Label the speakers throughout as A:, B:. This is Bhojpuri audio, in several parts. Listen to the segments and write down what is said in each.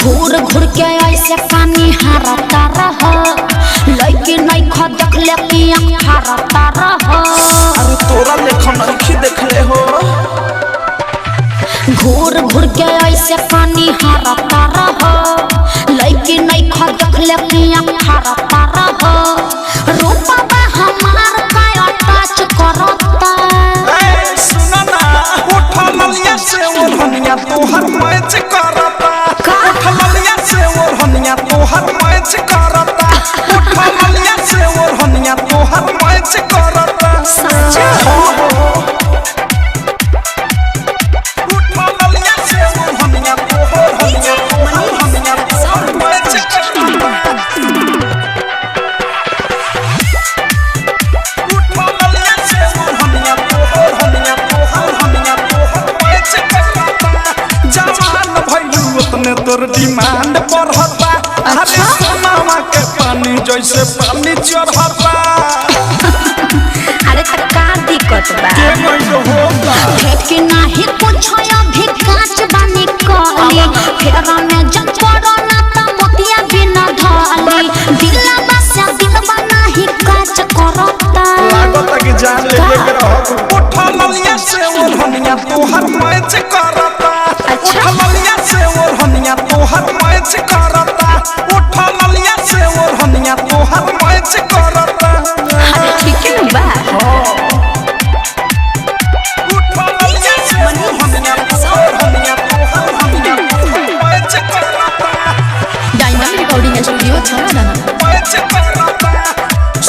A: घूर घूर के ऐसे पानी हारता रह लइके नहीं ख देख ले कि आँख हारता रह।
B: अरे तोरा लेखन नहीं देखले हो।
A: घूर घूर के ऐसे पानी हारता रह लइके नहीं ख देख ले कि आँख हारता रह। रूपा हमार का टच करता।
B: ए सुना ना उठा ललिया से ओढ़निया तोहर मैच करता। उठा ललिया से ओढ़निया तोहर मैच करता। उठा ललिया से ओढ़निया तोहर मैच करता।
A: सच्चा
B: उठा ललिया से ओढ़निया तोहर मैच तोर डिमांड बढ़ता। अरे सोनामा के पानी जैसे पानी चढ़ता।
A: अरे त का दिक्कत बा फेंकी नाही कुछ अभी काच बानी कली फेरा में जब कोरोना त मोतिया बिना ढाली दिलवा से दिलवा नाही काच करता।
B: लागत कि जान ले के रह। उठा ललिया से ओढ़निया तोहर मैच करता। उठा ललिया से ओढ़निया तोहर मैच करता। उठा ललिया से ओढ़निया तोहर मैच करता।
A: अरे ठीक है बा
B: उठा ललिया से ओढ़निया तोहर मैच करता।
A: डायमंड रिकॉर्डिंग स्टूडियो छाना
B: मैच करता।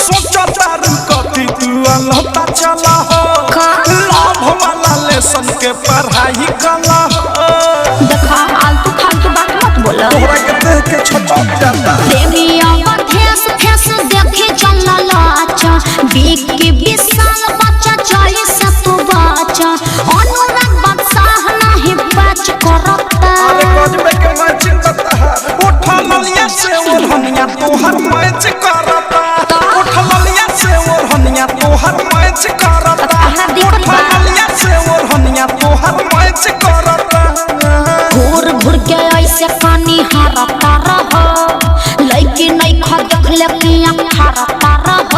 B: सोचता रुकती तू लता चला हो। लाभ वाला लेसन के पढ़ाई कला हो।
A: देखा आलतू फालतू बात मत बोला।
B: तोहरा के देख के छटक जाता।
A: देविया फेस फेस देखे चलल अच्छा बीक के विशाल बच्चा चले से तू बच्चा अनुराग बादशाह नहीं बच करता।
B: अरे गजबे के मैं चिंता है। उठा ललिया से ओढ़निया तोहर मैच करता। उठा ललिया से ओढ़निया तोहर मैच करता। उठा ललिया से ओढ़निया तोहर मैच करता।
A: घूर घूर के ऐसे पानी हारता रह लइके नहीं ख देख ले कि आँख हारता रह।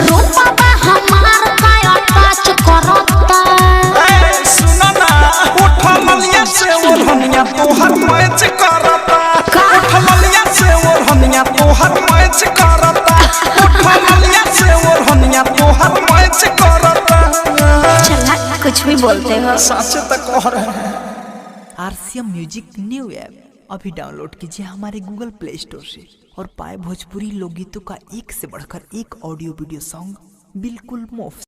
A: रूपा हमार का टच करता।
B: ए सुना ना उठा ललिया से ओढ़निया तोहर मैच करता। उठा ललिया से ओढ़निया तोहर मैच करता। उठा ललिया से ओढ़निया तोहर मैच करता।
A: चला कुछ भी बोलते हो।
B: सच तो कह रहे हैं।
C: RCM म्यूजिक न्यू ऐप अभी डाउनलोड कीजिए हमारे गूगल प्ले स्टोर से और पाए भोजपुरी लोकगीतों का एक से बढ़कर एक ऑडियो वीडियो सॉन्ग बिल्कुल मुफ्त।